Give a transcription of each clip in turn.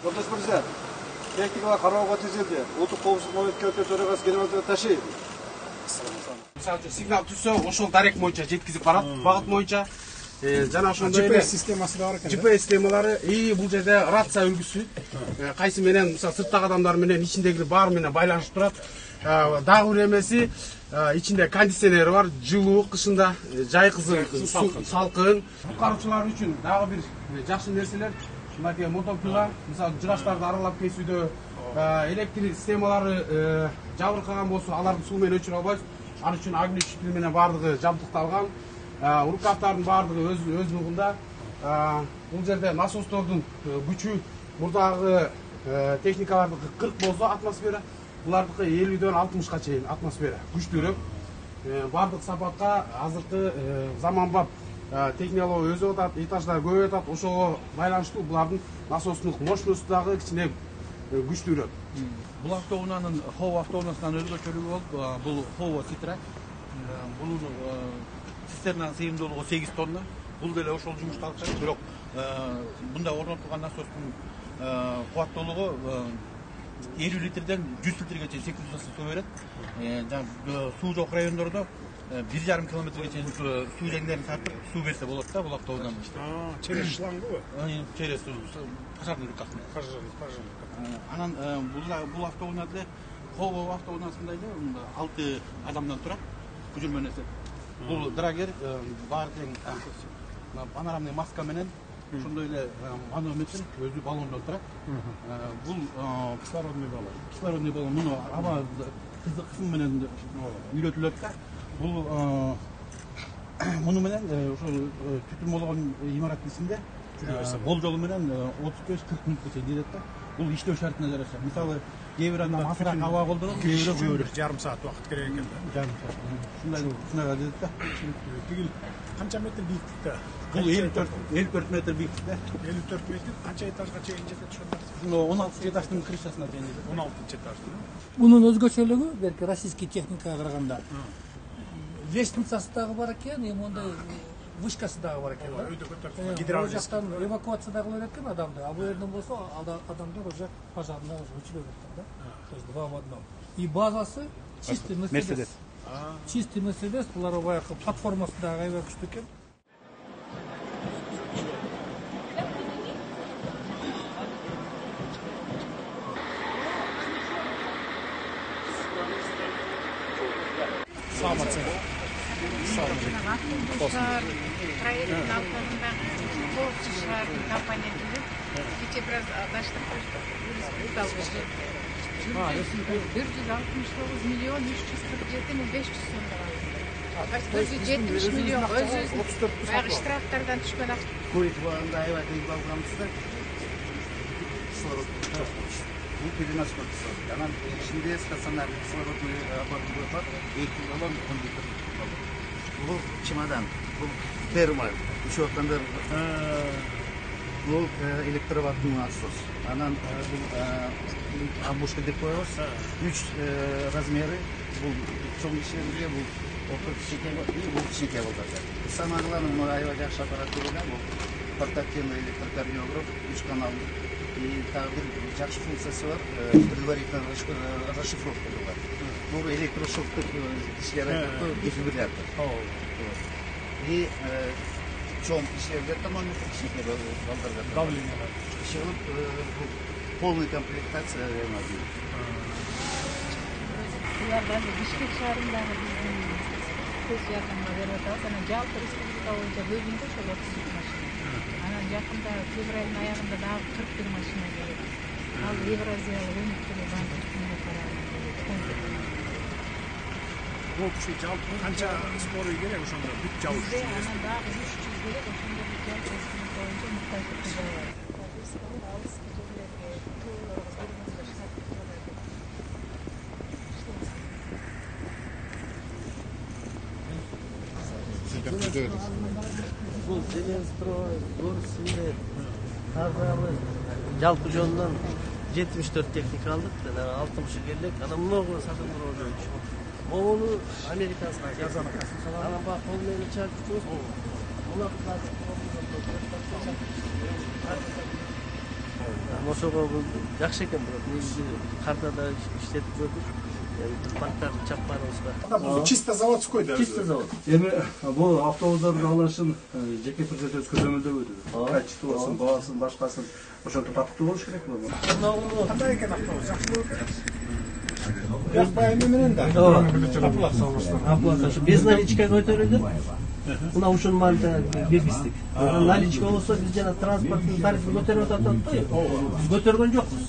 Жолдош мырза, техникаға қарауға тезелді. Ұлттық қауіпсіздік комитеті төрағасы генерал Ташиев. Мисалы үчүн сигнал түссө, ошол дарек боюнча жеткизип барат, багыт боюнча. Жана ошондой GPS системасы да бар экен. GPS системалары, бул жерде рация үлгүсү, кайсы менен, мисалы сырттагы адамдар менен ичиндеги баары менен байланышып турат. Дагы бир эмеси, ичинде кондиционер бар, жылуу кышында, жайкысы салкын. Куткаруучулар үчүн дагы бир жакшы нерселер, мынакей мотопила, мисалы жыгачтарды аралап кесүүдө, электр системалары жабыркаган болсо, аларды суу менен өчүрө албайбыз. Ал үчүн огнетушитель менен баардыгы жабдыкталган. Рукавтардын баардыгы өз нугунда. Бул жерде насостордун күчү мурдагы техникалардыкы 40 болсо атмосфера, булардыкы 50-дөн 60-ка чейин атмосфера күчтүүрөөк. Баардык сапатка азыркы заманбап технология өзү атат, этаждар көп атат, ошого байланыштуу булардын насостун мощносту дагы кичине күчтүүрөөк. Бул автоунаанын Хово автоунаасынан өзгөчөлүгү болуп, бул Хово Ситра. Бул цистернанын сыйымдуулугу 8 тонна. Бул деле ошол жумушту алып жатат, бирок мында орнотулган насостун кубаттуулугу 50 литрден 100 литрге чейин 800 литр суу берет. Суу жок райондордо 1,5 километрге чейин суу жеңдерин тартып суу берсе болот да бул автоунан. Через шлангыбы? Через пожарный рукавный. Анан бул автоунаа деле Хово автоунаасында эле 6 адамдан турат. Көчүрмө нерсе. Бул драгер баары тең панорамный маска менен ошондой эле манометр өзү баллондон турат. Бул кислородный баллон. Муну аба кысым менен үйрөтүлөт да. Бул муну менен ошол түтүн болгон имараттын ичинде болжолу менен 35-40 мүнөткө чейин ирет да. Бул иштөө шартына жараша. Мисалы, кээ бир адам азыраак аба колдонот, кээ бири көбүрөөк. Жарым саат убакыт керек экен да. Жарым саат. Ушундай адет да. Тигил канча метр бийиктикте? Бул 54 метр бийиктикте. 54 метр канча этажга чейин жетет ошондо? 16 этаждын крышасына чейин жетет. 16 этаждын. Bunun özgöçölüğü belki российский техникага караганда. Лестницасы дагы бар экен, эми ондай вышкасы дагы бар экен да. Гидравлический. Эвакуация дагы кылат экен адамды. А бу жерден болсо адамдар уже пожарына өчүрө берет да. То есть два в одном. И базасы чистый Мерседес. Чистый Мерседес, булар баягы платформасы дагы аябай күчтүү экен. Автобустар, проектный автомобиль, кофтушар, компания келіп, кеше біраз адаштық қойып, 169 миллион 347 мың 500 сомдаған. 170 миллион өз-өзін баяғы штрафтардан түшкен ақша. Көлік бағында аябай қиып алғанымызда кислород жоқ болушы. Бұл перенос кислород. Анан ішінде стационарный кислородный аппараты бар, 2 баллон кондитер. Бұл чемодан, бұл термал, учеттандар, бұл электроваттың насос. Анан бұл амбушка деп қойғыз, 3 размері, бұл чоң кішерге, бұл оқыр кішеке бар, бұл кішеке болды. Самое главное, аябай жақсы аппаратура, бұл портативный электрокардиограф, 3 каналды. И тағы бір жақсы функциясы бар, предварительная расшифровка бар. Бұл электрошоктық кішілер айтады, дефибриллятор. И чоң кішілерге томометр кішеке балдарға. Давление бар. Полная комплектация реанимации. Бұлар даже Бишкек шаарындағы біздің көз жақынға беріп атады. Анан жалпы республика бойынша бөлінді ошол 32 машина. Анан жакында февралдын аягында дагы 41 машина келет. Ал Евразиялык өнүктүрүү банкына каралган. Бул киши жалпы канча спору керек ошондо бүт жабыш. Бизде анан дагы 300 керек, ошондо бүт жалпы боюнча муктаждыкты жабылат. Бұл Зеленстрой, Горсвет, Тазалы, жалпы жонунан 74 техника алдык, 60 келек, ана много сатылып алып. Могуну американский. Анан бак кол менен чыгып Ошого жакшы экен, бирок негизи картада иштетип көрдүк. Банктарды чаппарыбызга. Чисто заводской да. Чисто завод. Эми бул автобустардын алынышын жеке бюджет өз көзөмөлдөбү? Качествосун, баасын, башкасын ошентип татыктуу болуш керек беле? Кандай экен автобус? Жакшы болуп кетет. Бияк эми менен да. Оплата ушу без наличка көтөрүлдү. Мына ушунун маалында бергиздик. Наличка болсо биз жана транспорттун тарифин көтөрүп атат да. Биз көтөргөн жокпуз.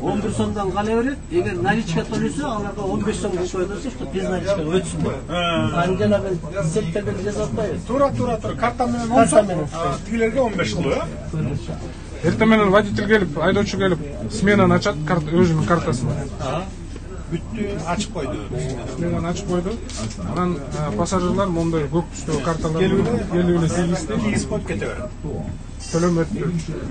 11 сомдон кала берет. Эгер наличка төлөсө, аларга 15 сом коюлса, что без наличка өтсүн деп. Аны жанагы сеттелерди жазып атпайбы? Туура. Карта менен 10 сом. Тигилерге 15 кылуу, э? Эртең менен водитель келип, айдоочу келип, сменаны ачат, өзүнүн картасын. Бүттү, ачып койду. Сменаны ачып койду. Анан пассажирлар мондай көк түстөгү карталар келип Кийгизип коюп кете берет. төлөм өттү.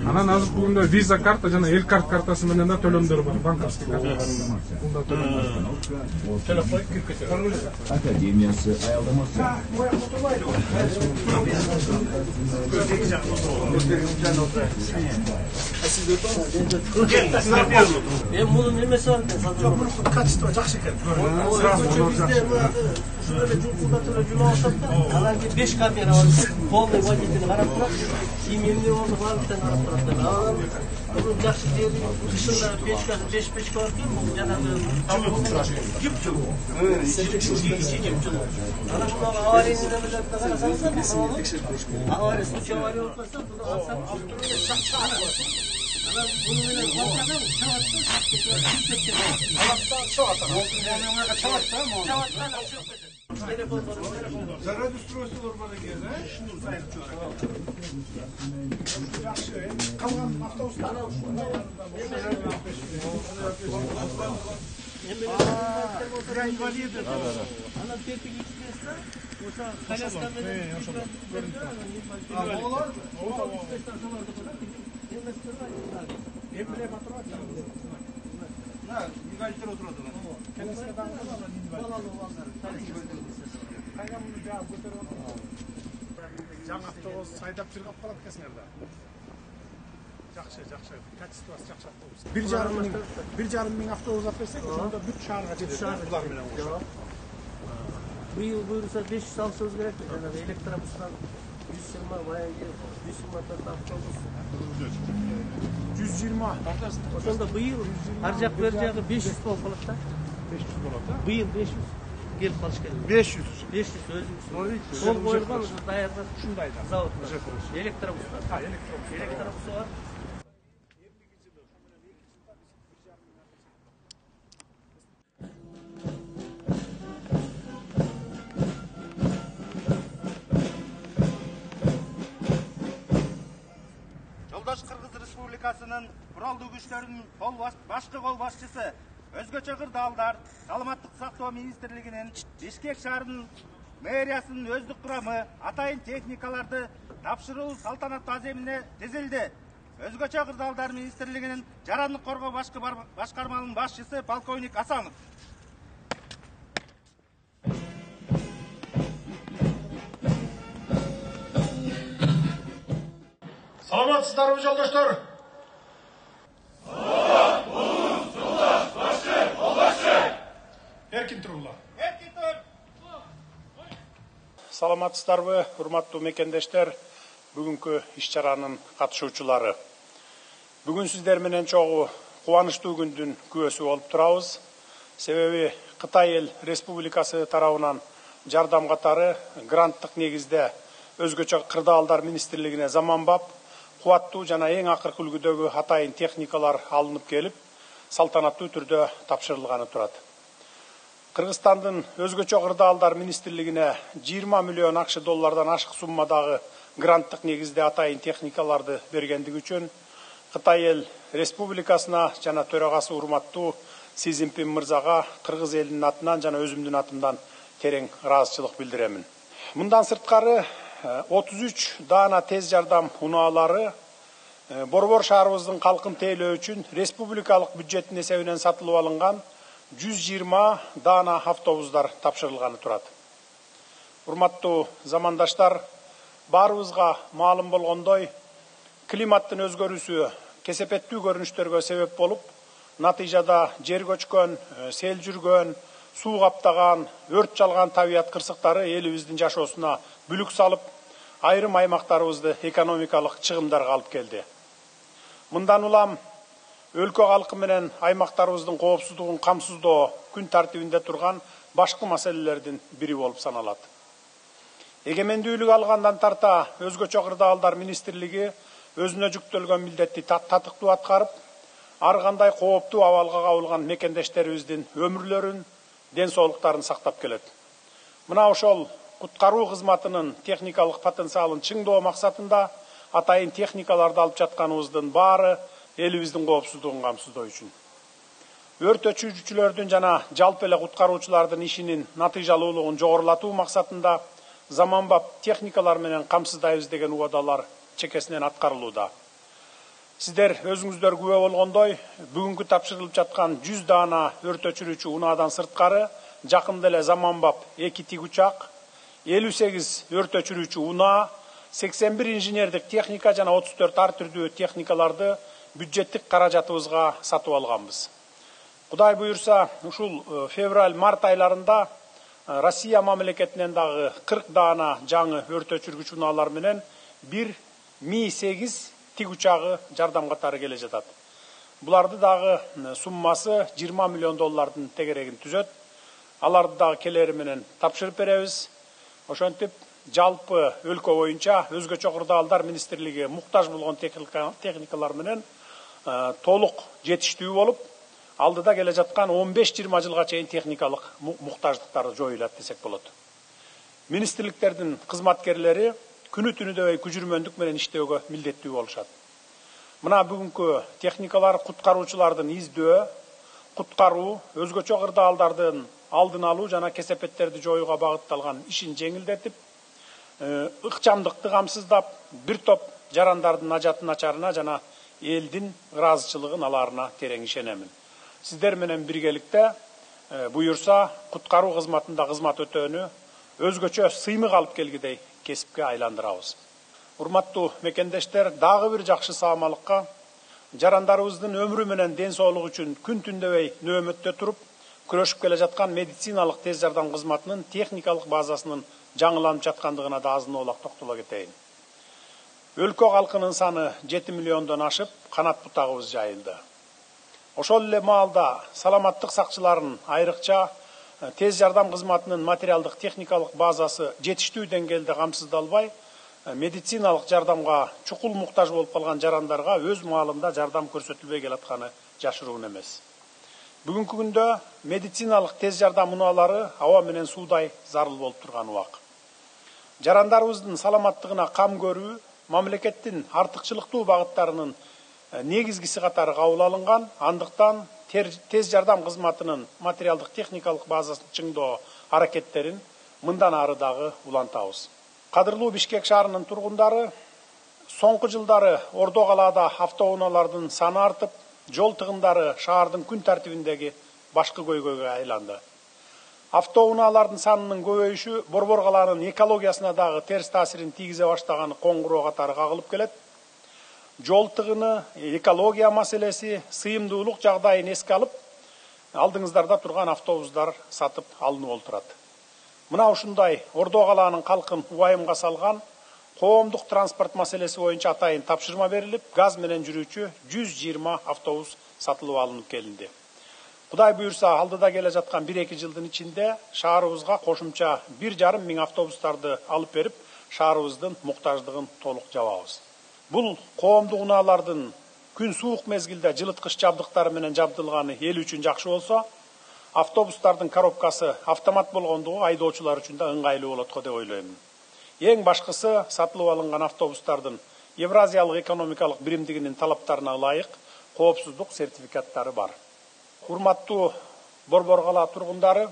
Анан азыр бүгүндө виза карта жана эл карт картасы менен да төлөмдөр бар, банковский карталар менен. Бунда төлөм бар. Төлөп коюп кирип кете берет. Академиясы аялдамасы. Эми мунун немеси бар экен. Жок, мунун качество жакшы экен. Ушул эле жулкулдатып эле жулап атат да. Анан кийин 5 камера бар. Полный водитель карап турат. Имени болду баардыктан карап турат. Анан бул жакшы жери кышында печкасы 5 печка бар экен. Бул жанагы жып-жып. Анан мына аварийный немелерди карасаңыздар, авария случай авария болуп калса, буну алсам анан буну менен калсаң Заряд устройстволор бар экен, жакшы. Калган автобустар инвалиды. Анан тепиги ичкенсе, ошо коляска менен Олар инвалидтер отурат. Жаңы автобус айдап жүрүп калат экенсиңер да. Жакшы. Качествосы жакшы автобус. 1,5 миң автобус алып берсек, ошондо бүт шаарга жетет. Булар менен кошо. быйыл буюрса 500 алышыбыз керек. Жанагы электробустан 120 баягы 120 автобус. 120. Ошондо быйыл ар жак бер жагы 500 болуп калат да. 500 болот, да? Быйыл 500 келип калыш керек. 500. 500 өзүбүз. Кол коюлган ушу даярдап Ушундай да. заводдо. Электробустар. Электробусу бар. Жолдош Кыргыз Республикасынын куралдуу күчтөрүнүн башкы кол башчысы Өзгөчө Кырдаалдар Саламаттык сактоо министрлигинин Бишкек шаарынын мэриясынын өздүк курамы атайын техникаларды тапшыруу салтанаттуу аземине тизилди. Өзгөчө Кырдаалдар министрлигинин жарандык коргоо башкармалынын башчысы полковник Асанов. Саламатсыздарбы жолдоштор? Эркин Турулла. Саламатсыздарбы, урматтуу мекендештер, бүгүнкү иш-чаранын катышуучулары. Бүгүн сиздер менен чогуу кубанычтуу күндүн күбөсү болуп турабыз. Себеби Кытай эл Республикасы тарабынан жардам катары гранттык негизде Өзгөчө Кырдаалдар министрлигине заманбап, кубаттуу жана эң акыркы үлгүдөгү атайын техникалар алынып келип, салтанаттуу түрдө тапшырылганы турат. Кыргызстандын Өзгөчө Кырдаалдар министрлигине 20 миллион акш доллардан ашык суммадагы гранттык негизде атайын техникаларды бергендиги үчүн Кытай эл Республикасына жана төрагасы урматтуу Си Цзиньпин мырзага кыргыз элинин атынан жана өзүмдүн атымдан терең ыраазычылык билдиремин. Мындан сырткары 33 даана тез жардам унаалары Борбор шаарыбыздын калкын тейлөө үчүн республикалык бюджеттин эсебинен сатылып алынган 120 даана автобустар тапшырылганы турат. Урматтуу замандаштар, Баарыбызга маалым болгондой, климаттын өзгөрүүсү кесепеттүү көрүнүштөргө себеп болуп, натыйжада жер көчкөн, сел жүргөн, суу каптаган, өрт жалган табият кырсыктары элибиздин жашоосуна бүлүк салып, айрым аймактарыбызды экономикалык чыгымдарга алып келди. Мындан улам өлкө калкы менен аймактарыбыздын коопсуздугун камсыздоо күн тартибинде турган башкы маселелердин бири болуп саналат. Эгемендүүлүк алгандан тарта өзгөчө кырдаалдар министрлиги өзүнө жүктөлгөн милдетти татыктуу аткарып, ар кандай кооптуу абалга кабылган мекендештерибиздин өмүрлөрүн, ден соолуктарын сактап келет. Мына ошол куткаруу кызматынын техникалык потенциалын чыңдоо максатында атайын техникаларды алып жатканыбыздын баары элибиздин коопсуздугун камсыздоо үчүн. Өрт өчүүчүлөрдүн жана жалпы эле куткаруучулардын ишинин натыйжалуулугун жогорулатуу максатында заманбап техникалар менен камсыздайбыз деген убадалар чекесинен аткарылууда. Сиздер өзүңүздөр күбө болгондой, бүгүнкү тапшырылып жаткан 100 даана өрт өчүрүүчү унаадан сырткары жакында эле заманбап 2 тигучак, 58 өрт өчүрүүчү унаа, 81 инженердик техника жана 34 ар түрдүү техникаларды бюджеттик каражатыбызга сатып алганбыз. Кудай буюрса, ушул февраль-март айларында Россия мамлекетинен дагы 40 даана жаңы өрт өчүргүч унаалар менен бир Ми-8 тигучагы жардам катары келе жатат. Буларды дагы суммасы 20 миллион доллардын тегерегин түзөт. Аларды дагы келери менен тапшырып беребиз. Ошентип жалпы өлкө боюнча өзгөчө кырдаалдар министрлиги муктаж болгон техникалар менен толук жетиштүү болуп, алдыда келе жаткан 15-20 жылга чейин техникалык муктаждыктары жоюлат десек болот. Министрликтердин кызматкерлери күнү түнү дебей күжүрмөндүк менен иштөөгө милдеттүү болушат. Мына бүгүнкү техникалар куткаруучулардын издөө, куткаруу, өзгөчө кырдаалдардын алдын алуу жана кесепеттерди жоюуга багытталган ишин жеңилдетип, ыкчамдыкты камсыздап, бир топ жарандардын ажатын начарына жана элдин ыраазычылыгын алаарына терең ишенемин. Сиздер менен биргеликте буюрса куткаруу кызматында кызмат өтөөнү өзгөчө сыймык алып келгидей кесипке айландырабыз. Урматтуу мекендештер, дагы бир жакшы саамалыкка жарандарыбыздын өмүрү менен ден соолугу үчүн күн түн дебей нөөмөттө туруп күрөшүп келе жаткан медициналык тез жардам кызматынын техникалык базасынын жаңыланып жаткандыгына да азын-оолак токтоло кетейин. Өлкө калкынын саны 7 миллиондон ашып, канат бутагыбыз жайылды. Ошол эле маалда саламаттык сакчыларын айрыкча тез жардам кызматынын материалдык техникалык базасы жетиштүү деңгээлде камсыздалбай, медициналык жардамга чукул муктаж болуп калган жарандарга өз маалында жардам көрсөтүлбөй келатканы жашыруун эмес. Бүгүнкү күндө медициналык тез жардам унаалары аба менен суудай зарыл болуп турган убак. Жарандарыбыздын саламаттыгына кам көрүү мамлекеттин артыкчылыктуу багыттарынын негизгиси катары кабыл алынган, андыктан тез жардам кызматынын материалдык техникалык базасын чыңдоо аракеттерин мындан ары дагы улантабыз. Кадырлуу Бишкек шаарынын тургундары соңку жылдары Ордо калаада автоунаалардын саны артып, жол тыгындары шаардын күн тартибиндеги башкы көйгөйгө айланды. Автоунаалардын санынын көбөйүшү Борбор калаанын экологиясына дагы терс таасирин тийгизе баштаганы коңгуроо катары кагылып келет. Жол тыгыны, экология маселеси, сыйымдуулук жагдайын эске алып, алдыңыздарда турган автобустар сатып алынып олтурат. Мына ушундай Ордо калаанын калкын убайымга салган коомдук транспорт маселеси боюнча атайын тапшырма берилип, газ менен жүрүүчү 120 автобус сатылып алынып келинди. Кудай буюрса, алдыда келе жаткан 1-2 жылдын ичинде шаарыбызга кошумча 1,5 миң автобустарды алып берип, шаарыбыздын муктаждыгын толук жабабыз. Бул коомдук унаалардын күн суук мезгилде жылыткыч жабдыктары менен жабдылганы эл үчүн жакшы болсо, автобустардын коробкасы автомат болгондугу айдоочулар үчүн да ыңгайлуу болот го деп ойлойм. Эң башкысы сатылып алынган автобустардын Евразиялык экономикалык биримдигинин талаптарына ылайык коопсуздук сертификаттары бар. Урматтуу Борбор кала тургундары,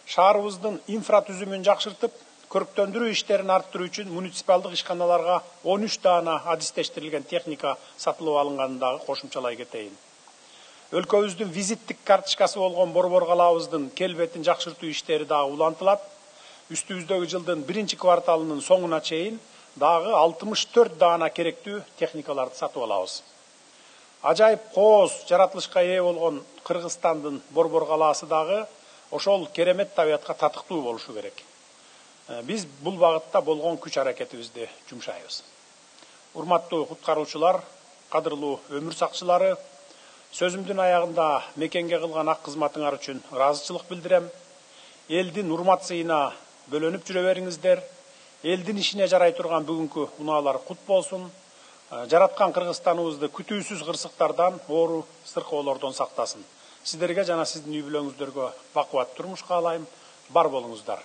шаарыбыздын инфратүзүмүн жакшыртып, көрктөндүрүү иштерин арттыруу үчүн муниципалдык ишканаларга 13 даана адистештирилген техника сатылып алынганын дагы кошумчалай кетейин. Өлкөбүздүн визиттик карточкасы болгон Борбор калабыздын келбетин жакшыртуу иштери дагы улантылат. Үстүбүздөгү жылдын 1-кварталынын соңуна чейин дагы 64 даана керектүү техникаларды сатып алабыз. Ажайып кооз жаратылышка ээ болгон Кыргызстандын Борбор калаасы дагы ошол керемет табиятка татыктуу болушу керек. Биз бул багытта болгон күч аракетибизди жумшайбыз. Урматтуу куткаруучулар, кадырлуу өмүр сакчылары, сөзүмдүн аягында мекенге кылган ак кызматыңар үчүн ыраазычылык билдирем. Элдин урмат сыйына бөлөнүп жүрө бериңиздер. Элдин ишине жарай турган бүгүнкү унаалар кут болсун. Жараткан Кыргызстаныбызды күтүүсүз кырсыктардан, оору сыркоолордон сактасын. Сиздерге жана сиздин үй бүлөңүздөргө бакубат турмуш каалайм. Бар болуңуздар.